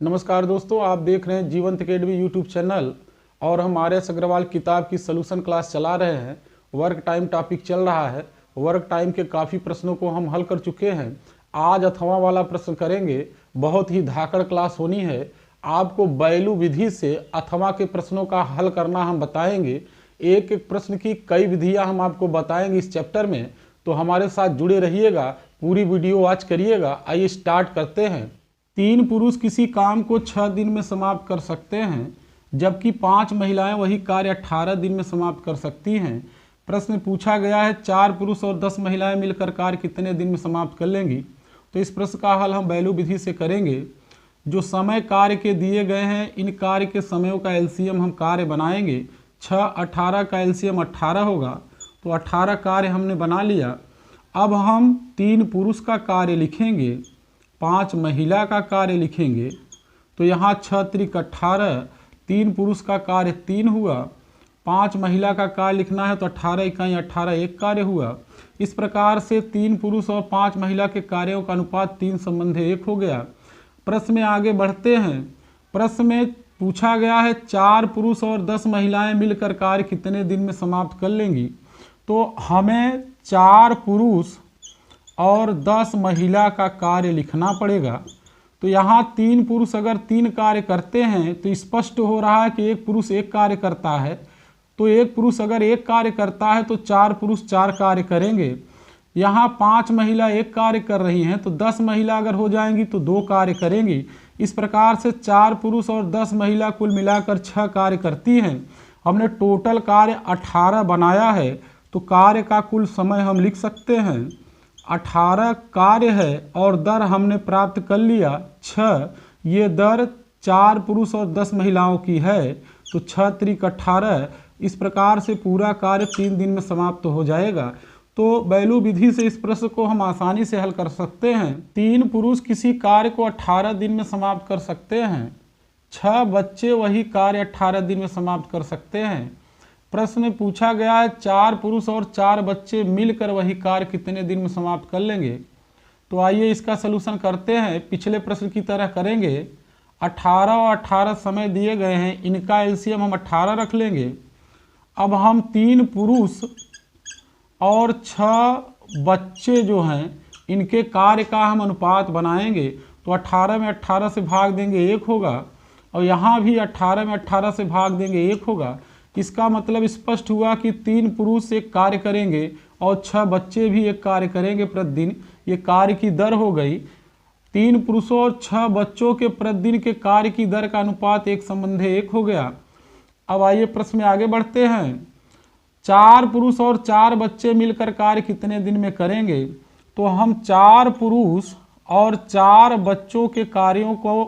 नमस्कार दोस्तों, आप देख रहे हैं जीवंत अकेडमी यूट्यूब चैनल और हम आर.एस. अग्रवाल किताब की सॉल्यूशन क्लास चला रहे हैं। वर्क टाइम टॉपिक चल रहा है। वर्क टाइम के काफ़ी प्रश्नों को हम हल कर चुके हैं। आज अथवा वाला प्रश्न करेंगे। बहुत ही धाकड़ क्लास होनी है। आपको बैलू विधि से अथवा के प्रश्नों का हल करना हम बताएंगे। एक एक प्रश्न की कई विधियां हम आपको बताएंगे इस चैप्टर में, तो हमारे साथ जुड़े रहिएगा। पूरी वीडियो वॉच करिएगा। आइए स्टार्ट करते हैं। 3 पुरुष किसी काम को 6 दिन में समाप्त कर सकते हैं, जबकि 5 महिलाएं वही कार्य 18 दिन में समाप्त कर सकती हैं। प्रश्न पूछा गया है 4 पुरुष और 10 महिलाएं मिलकर कार्य कितने दिन में समाप्त कर लेंगी। तो इस प्रश्न का हल हम बैलू विधि से करेंगे। जो समय कार्य के दिए गए हैं, इन कार्य के समयों का एलसीएम हम कार्य बनाएंगे। 6 18 का एलसीएम 18 होगा, तो 18 कार्य हमने बना लिया। अब हम 3 पुरुष का कार्य लिखेंगे, 5 महिला का कार्य लिखेंगे। तो यहाँ 6 त्रिक 18, 3 पुरुष का कार्य 3 हुआ, 5 महिला का कार्य लिखना है तो 18 इकाई 18 एक कार्य हुआ। इस प्रकार से 3 पुरुष और 5 महिला के कार्यों का अनुपात 3 संबंधी 1 हो गया। प्रश्न में आगे बढ़ते हैं। प्रश्न में पूछा गया है 4 पुरुष और 10 महिलाएं मिलकर कार्य कितने दिन में समाप्त कर लेंगी। तो हमें 4 पुरुष और 10 महिला का कार्य लिखना पड़ेगा। तो यहाँ 3 पुरुष अगर 3 कार्य करते हैं तो स्पष्ट हो रहा है कि 1 पुरुष 1 कार्य करता है। तो 1 पुरुष अगर 1 कार्य करता है तो 4 पुरुष 4 कार्य करेंगे। यहाँ 5 महिला 1 कार्य कर रही हैं, तो 10 महिला अगर हो जाएंगी तो 2 कार्य करेंगी। इस प्रकार से 4 पुरुष और 10 महिला कुल मिलाकर 6 कार्य करती हैं। हमने टोटल कार्य 18 बनाया है, तो कार्य का कुल समय हम लिख सकते हैं 18 कार्य है और दर हमने प्राप्त कर लिया 6। ये दर 4 पुरुष और 10 महिलाओं की है, तो 6 त्रिक 18। इस प्रकार से पूरा कार्य 3 दिन में समाप्त हो जाएगा। तो बैलू विधि से इस प्रश्न को हम आसानी से हल कर सकते हैं। 3 पुरुष किसी कार्य को 18 दिन में समाप्त कर सकते हैं। 6 बच्चे वही कार्य 18 दिन में समाप्त कर सकते हैं। प्रश्न में पूछा गया है 4 पुरुष और 4 बच्चे मिलकर वही कार्य कितने दिन में समाप्त कर लेंगे। तो आइए इसका सलूशन करते हैं। पिछले प्रश्न की तरह करेंगे। 18 और 18 समय दिए गए हैं, इनका एलसीएम हम 18 रख लेंगे। अब हम 3 पुरुष और 6 बच्चे जो हैं, इनके कार्य का हम अनुपात बनाएंगे। तो 18 में 18 से भाग देंगे 1 होगा, और यहाँ भी 18 में 18 से भाग देंगे 1 होगा। इसका मतलब स्पष्ट हुआ कि 3 पुरुष 1 कार्य करेंगे और 6 बच्चे भी 1 कार्य करेंगे प्रतिदिन। ये कार्य की दर हो गई। 3 पुरुषों और 6 बच्चों के प्रतिदिन के कार्य की दर का अनुपात 1 संबंधी 1 हो गया। अब आइए प्रश्न में आगे बढ़ते हैं। 4 पुरुष और 4 बच्चे मिलकर कार्य कितने दिन में करेंगे। तो हम 4 पुरुष और 4 बच्चों के कार्यों को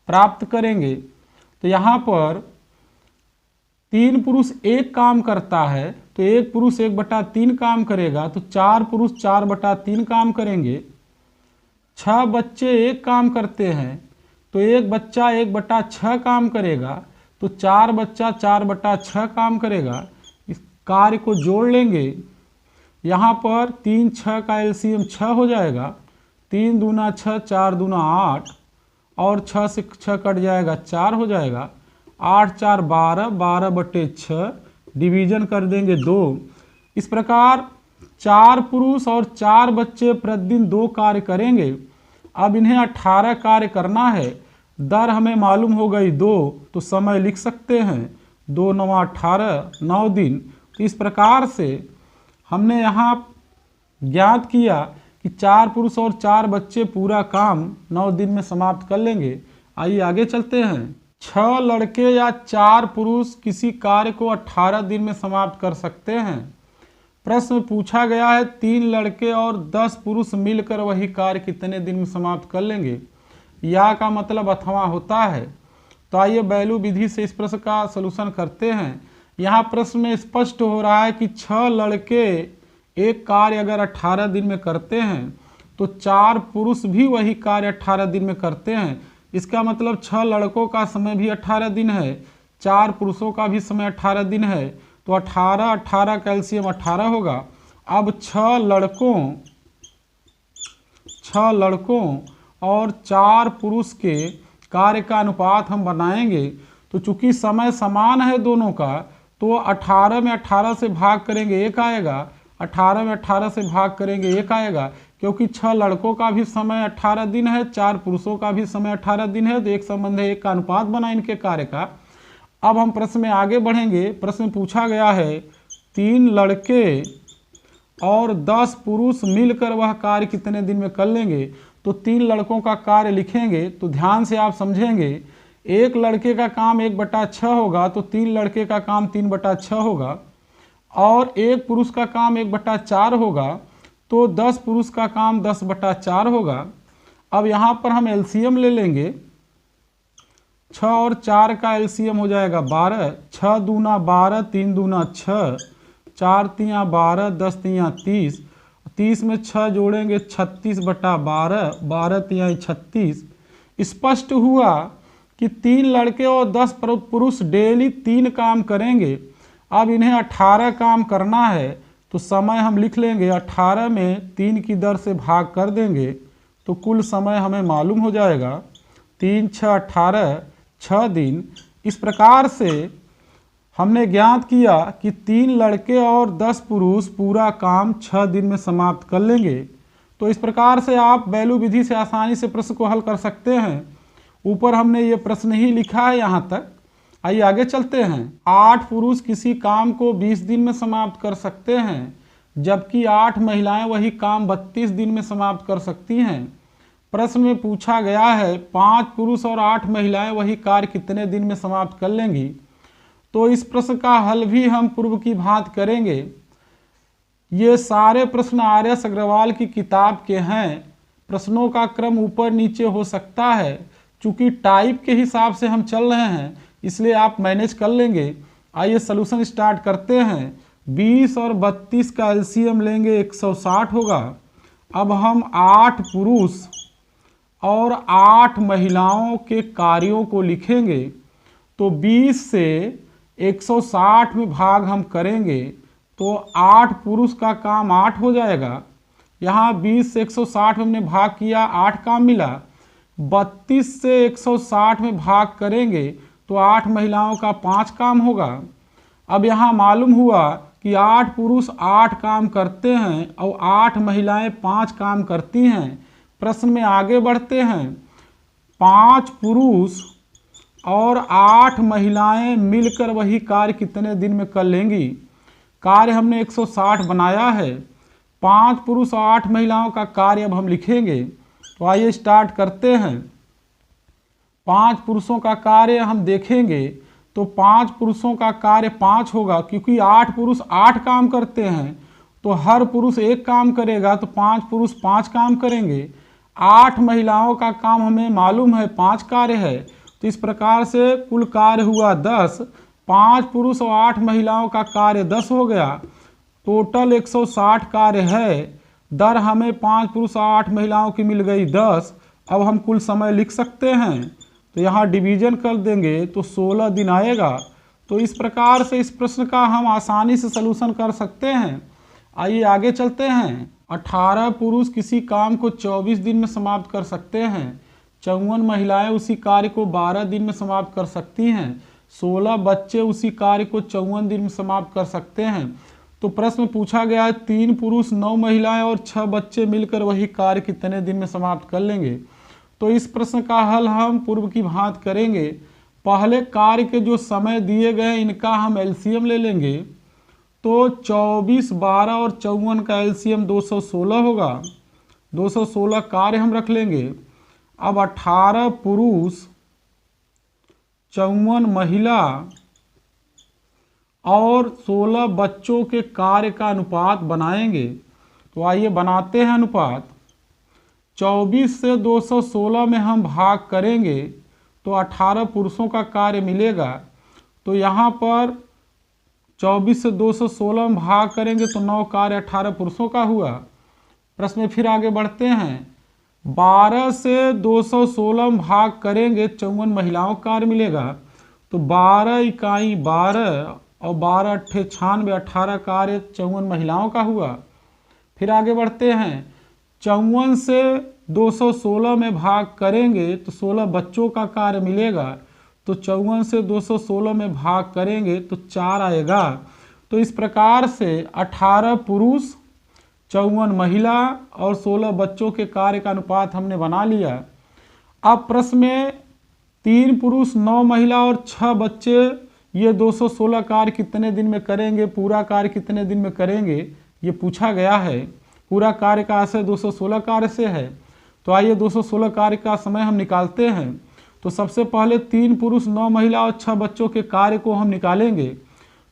प्राप्त करेंगे। तो यहाँ पर 3 पुरुष 1 काम करता है, तो 1 पुरुष 1/3 काम करेगा, तो 4 पुरुष 4/3 काम करेंगे। 6 बच्चे 1 काम करते हैं, तो 1 बच्चा 1/6 काम करेगा, तो 4 बच्चा 4/6 काम करेगा। इस कार्य को जोड़ लेंगे। यहाँ पर 3 6 का एलसीएम 6 हो जाएगा। 3 दूना 6, 4 दूना 8, और 6 से 6 कट जाएगा 4 हो जाएगा। 8 4 12, 12/6 डिवीजन कर देंगे 2। इस प्रकार 4 पुरुष और 4 बच्चे प्रतिदिन 2 कार्य करेंगे। अब इन्हें 18 कार्य करना है। दर हमें मालूम हो गई 2, तो समय लिख सकते हैं 2 9 18, 9 दिन। तो इस प्रकार से हमने यहाँ ज्ञात किया कि 4 पुरुष और 4 बच्चे पूरा काम 9 दिन में समाप्त कर लेंगे। आइए आगे चलते हैं। 6 लड़के या 4 पुरुष किसी कार्य को 18 दिन में समाप्त कर सकते हैं। प्रश्न पूछा गया है 3 लड़के और 10 पुरुष मिलकर वही कार्य कितने दिन में समाप्त कर लेंगे। या का मतलब अथवा होता है। तो आइए बैलू विधि से इस प्रश्न का सलूशन करते हैं। यहाँ प्रश्न में स्पष्ट हो रहा है कि 6 लड़के 1 कार्य अगर 18 दिन में करते हैं, तो 4 पुरुष भी वही कार्य 18 दिन में करते हैं। इसका मतलब 6 लड़कों का समय भी 18 दिन है, 4 पुरुषों का भी समय 18 दिन है। तो 18 18 का एलसीएम 18 होगा। अब 6 लड़कों और 4 पुरुष के कार्य का अनुपात हम बनाएंगे तो चूंकि समय समान है दोनों का, तो 18 में 18 से भाग करेंगे 1 आएगा, 18 में 18 से भाग करेंगे 1 आएगा, क्योंकि 6 लड़कों का भी समय 18 दिन है, 4 पुरुषों का भी समय 18 दिन है, तो एक संबंध है 1 का अनुपात बना इनके कार्य का। अब हम प्रश्न में आगे बढ़ेंगे। प्रश्न में पूछा गया है 3 लड़के और 10 पुरुष मिलकर वह कार्य कितने दिन में कर लेंगे। तो 3 लड़कों का कार्य लिखेंगे तो ध्यान से आप समझेंगे। एक लड़के का काम 1/6 होगा, तो 3 लड़के का काम 3/6 होगा, और एक पुरुष का काम 1/4 होगा, तो 10 पुरुष का काम 10/4 होगा। अब यहाँ पर हम एलसीएम ले लेंगे। 6 और 4 का एलसीएम हो जाएगा 12, 6 दूना 12, 3 दूना 6, 4 तियाँ 12, 10 तियाँ 30, 30 में 6 जोड़ेंगे 36/12, 12 तियाँ 36। स्पष्ट हुआ कि 3 लड़के और 10 पुरुष डेली 3 काम करेंगे। अब इन्हें 18 काम करना है, तो समय हम लिख लेंगे 18 में 3 की दर से भाग कर देंगे, तो कुल समय हमें मालूम हो जाएगा 3 6 18, 6 दिन। इस प्रकार से हमने ज्ञात किया कि 3 लड़के और 10 पुरुष पूरा काम 6 दिन में समाप्त कर लेंगे। तो इस प्रकार से आप वैल्यू विधि से आसानी से प्रश्न को हल कर सकते हैं। ऊपर हमने ये प्रश्न ही लिखा है यहाँ तक। आइए आगे चलते हैं। 8 पुरुष किसी काम को 20 दिन में समाप्त कर सकते हैं, जबकि 8 महिलाएं वही काम 32 दिन में समाप्त कर सकती हैं। प्रश्न में पूछा गया है 5 पुरुष और 8 महिलाएं वही कार्य कितने दिन में समाप्त कर लेंगी। तो इस प्रश्न का हल भी हम पूर्व की भांति करेंगे। ये सारे प्रश्न आर.एस. अग्रवाल की किताब के हैं। प्रश्नों का क्रम ऊपर नीचे हो सकता है, चूंकि टाइप के हिसाब से हम चल रहे हैं, इसलिए आप मैनेज कर लेंगे। आइए सॉल्यूशन स्टार्ट करते हैं। 20 और 32 का एलसीएम लेंगे 160 होगा। अब हम 8 पुरुष और 8 महिलाओं के कार्यों को लिखेंगे, तो 20 से 160 में भाग हम करेंगे तो 8 पुरुष का काम 8 हो जाएगा। यहाँ 20 से 160 में हमने भाग किया, 8 काम मिला। 32 से 160 में भाग करेंगे तो 8 महिलाओं का 5 काम होगा। अब यहाँ मालूम हुआ कि 8 पुरुष 8 काम करते हैं और 8 महिलाएं 5 काम करती हैं। प्रश्न में आगे बढ़ते हैं। 5 पुरुष और 8 महिलाएं मिलकर वही कार्य कितने दिन में कर लेंगी। कार्य हमने 160 बनाया है। 5 पुरुष और 8 महिलाओं का कार्य अब हम लिखेंगे। तो आइए स्टार्ट करते हैं। 5 पुरुषों का कार्य हम देखेंगे तो 5 पुरुषों का कार्य 5 होगा, क्योंकि 8 पुरुष 8 काम करते हैं, तो हर पुरुष 1 काम करेगा, तो 5 पुरुष 5 काम करेंगे। 8 महिलाओं का काम हमें मालूम है 5 कार्य है, तो इस प्रकार से कुल कार्य हुआ 10। 5 पुरुष और 8 महिलाओं का कार्य 10 हो गया। टोटल 160 कार्य है। दर हमें 5 पुरुष और 8 महिलाओं की मिल गई 10। अब हम कुल समय लिख सकते हैं, तो यहाँ डिवीजन कर देंगे तो 16 दिन आएगा। तो इस प्रकार से इस प्रश्न का हम आसानी से सलूशन कर सकते हैं। आइए आगे चलते हैं। 18 पुरुष किसी काम को 24 दिन में समाप्त कर सकते हैं। 54 महिलाएं उसी कार्य को 12 दिन में समाप्त कर सकती हैं। 16 बच्चे उसी कार्य को 54 दिन में समाप्त कर सकते हैं। तो प्रश्न में पूछा गया है 3 पुरुष 9 महिलाएं और 6 बच्चे मिलकर वही कार्य कितने दिन में समाप्त कर लेंगे। तो इस प्रश्न का हल हम पूर्व की भांति करेंगे। पहले कार्य के जो समय दिए गए इनका हम एलसीएम ले लेंगे। तो 24, 12 और 54 का एलसीएम 216 होगा। 216 कार्य हम रख लेंगे। अब 18 पुरुष 54 महिला और 16 बच्चों के कार्य का अनुपात बनाएंगे। तो आइए बनाते हैं अनुपात। 24 से 216 में हम भाग करेंगे तो 18 पुरुषों का कार्य मिलेगा। तो यहाँ पर 24 से 216 में भाग करेंगे तो 9 कार्य 18 पुरुषों का हुआ। प्रश्न में फिर आगे बढ़ते हैं। 12 से 216 में भाग करेंगे 54 महिलाओं का कार्य मिलेगा। तो 12 इकाई 12 और 12 अट्ठे 96, 18 कार्य 54 महिलाओं का हुआ। फिर आगे बढ़ते हैं। 54 से 216 में भाग करेंगे तो 16 बच्चों का कार्य मिलेगा। तो 54 से 216 में भाग करेंगे तो 4 आएगा। तो इस प्रकार से 18 पुरुष, 54 महिला और 16 बच्चों के कार्य का अनुपात हमने बना लिया। अब प्रश्न में 3 पुरुष, 9 महिला और 6 बच्चे ये 216 कार्य कितने दिन में करेंगे, पूरा कार्य कितने दिन में करेंगे, ये पूछा गया है। पूरा कार्य का आशय 216 कार्य से है। तो आइए 216 कार्य का समय हम निकालते हैं। तो सबसे पहले 3 पुरुष, 9 महिला और 6 बच्चों के कार्य को हम निकालेंगे।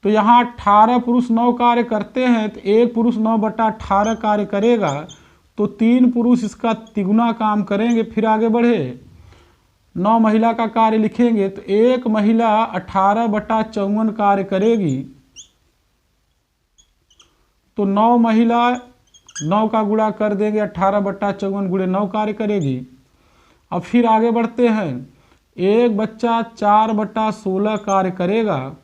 तो यहाँ 18 पुरुष 9 कार्य करते हैं तो 1 पुरुष 9/18 कार्य करेगा। तो 3 पुरुष इसका तिगुना काम करेंगे। फिर आगे बढ़े, 9 महिला का कार्य लिखेंगे तो 1 महिला 18/54 कार्य करेगी। तो 9 महिला 9 का गुणा कर देंगे, 18/54 गुणे 9 कार्य करेगी। अब फिर आगे बढ़ते हैं, एक बच्चा 4/16 कार्य करेगा।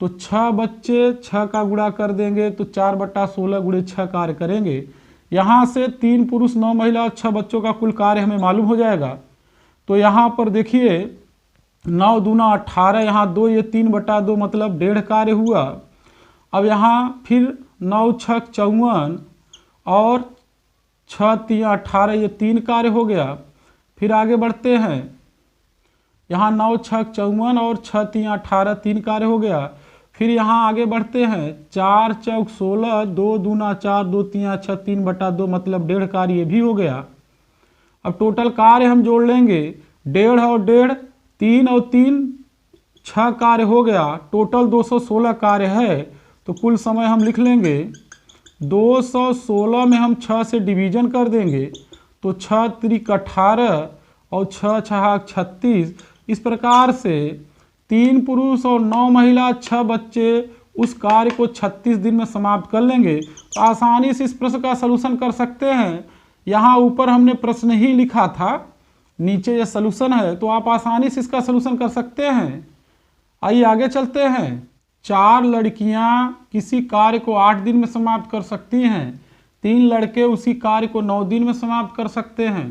तो 6 बच्चे 6 का गुणा कर देंगे तो 4/16 गुणे 6 कार्य करेंगे। यहाँ से 3 पुरुष 9 महिला और 6 बच्चों का कुल कार्य हमें मालूम हो जाएगा। तो यहाँ पर देखिए 9 दूना 18, यहाँ 2 ये 3/2 मतलब 1.5 कार्य हुआ। अब यहाँ फिर 9 6 54 और 6 3 18 ये 3 कार्य हो गया। फिर आगे बढ़ते हैं, यहाँ 9 6 54 और 6 3 18 3 कार्य हो गया। फिर यहाँ आगे बढ़ते हैं, 4 4 16, 2 दूना 4, 2 3 6 3/2 मतलब 1.5 कार्य ये भी हो गया। अब टोटल कार्य हम जोड़ लेंगे, 1.5 और 1.5, 3 और 3 6 कार्य हो गया। टोटल 216 कार्य है। तो कुल समय हम लिख लेंगे, 216 में हम 6 से डिवीजन कर देंगे तो 6 त्रिक 18 और 6 6 36। इस प्रकार से 3 पुरुष और 9 महिला 6 बच्चे उस कार्य को 36 दिन में समाप्त कर लेंगे। तो आसानी से इस प्रश्न का सलूशन कर सकते हैं। यहाँ ऊपर हमने प्रश्न ही लिखा था, नीचे यह सलूशन है, तो आप आसानी से इसका सलूशन कर सकते हैं। आइए आगे चलते हैं। 4 लड़कियां किसी कार्य को 8 दिन में समाप्त कर सकती हैं। 3 लड़के उसी कार्य को 9 दिन में समाप्त कर सकते हैं।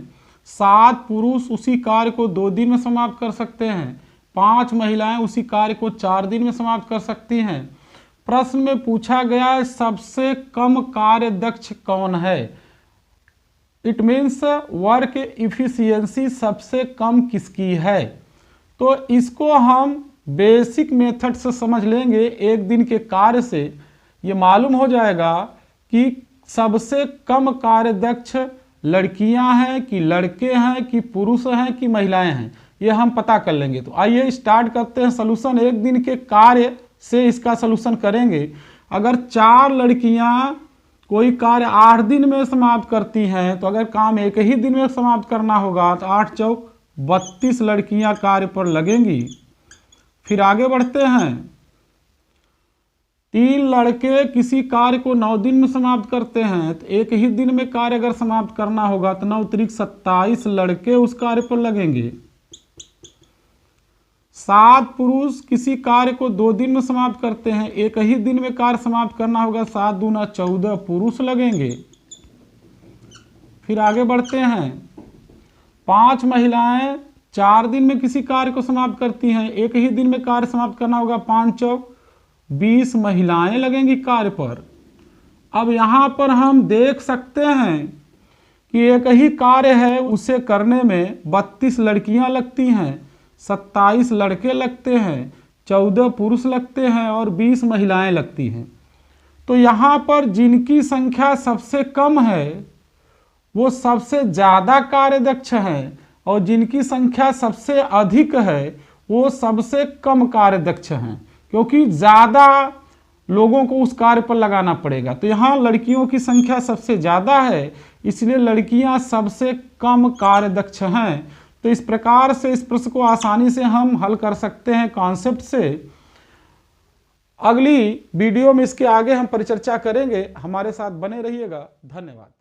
7 पुरुष उसी कार्य को 2 दिन में समाप्त कर सकते हैं। 5 महिलाएं उसी कार्य को 4 दिन में समाप्त कर सकती हैं। प्रश्न में पूछा गया है सबसे कम कार्य दक्ष कौन है। इट मीन्स वर्क इफिशियंसी सबसे कम किसकी है। तो इसको हम बेसिक मेथड से समझ लेंगे। एक दिन के कार्य से ये मालूम हो जाएगा कि सबसे कम कार्य दक्ष लड़कियां हैं कि लड़के हैं कि पुरुष हैं कि महिलाएं हैं, ये हम पता कर लेंगे। तो आइए स्टार्ट करते हैं सलूशन। एक दिन के कार्य से इसका सलूशन करेंगे। अगर 4 लड़कियां कोई कार्य 8 दिन में समाप्त करती हैं तो अगर काम एक ही दिन में समाप्त करना होगा तो 8 चौक 32 लड़कियां कार्य पर लगेंगी। फिर आगे बढ़ते हैं, 3 लड़के किसी कार्य को 9 दिन में समाप्त करते हैं तो एक ही दिन में कार्य अगर समाप्त करना होगा तो 9 त्रिक 27 लड़के उस कार्य पर लगेंगे। 7 पुरुष किसी कार्य को 2 दिन में समाप्त करते हैं, एक ही दिन में कार्य समाप्त करना होगा, 7 दूना 14 पुरुष लगेंगे। फिर आगे बढ़ते हैं, 5 महिलाएं 4 दिन में किसी कार्य को समाप्त करती हैं, एक ही दिन में कार्य समाप्त करना होगा, 5 चौक 20 महिलाएं लगेंगी कार्य पर। अब यहां पर हम देख सकते हैं कि एक ही कार्य है, उसे करने में 32 लड़कियां लगती हैं, 27 लड़के लगते हैं, 14 पुरुष लगते हैं और 20 महिलाएं लगती हैं। तो यहाँ पर जिनकी संख्या सबसे कम है वो सबसे ज़्यादा कार्यदक्ष हैं और जिनकी संख्या सबसे अधिक है वो सबसे कम कार्यदक्ष हैं, क्योंकि ज़्यादा लोगों को उस कार्य पर लगाना पड़ेगा। तो यहाँ लड़कियों की संख्या सबसे ज़्यादा है, इसलिए लड़कियाँ सबसे कम कार्यदक्ष हैं। तो इस प्रकार से इस प्रश्न को आसानी से हम हल कर सकते हैं कॉन्सेप्ट से। अगली वीडियो में इसके आगे हम परिचर्चा करेंगे। हमारे साथ बने रहिएगा। धन्यवाद।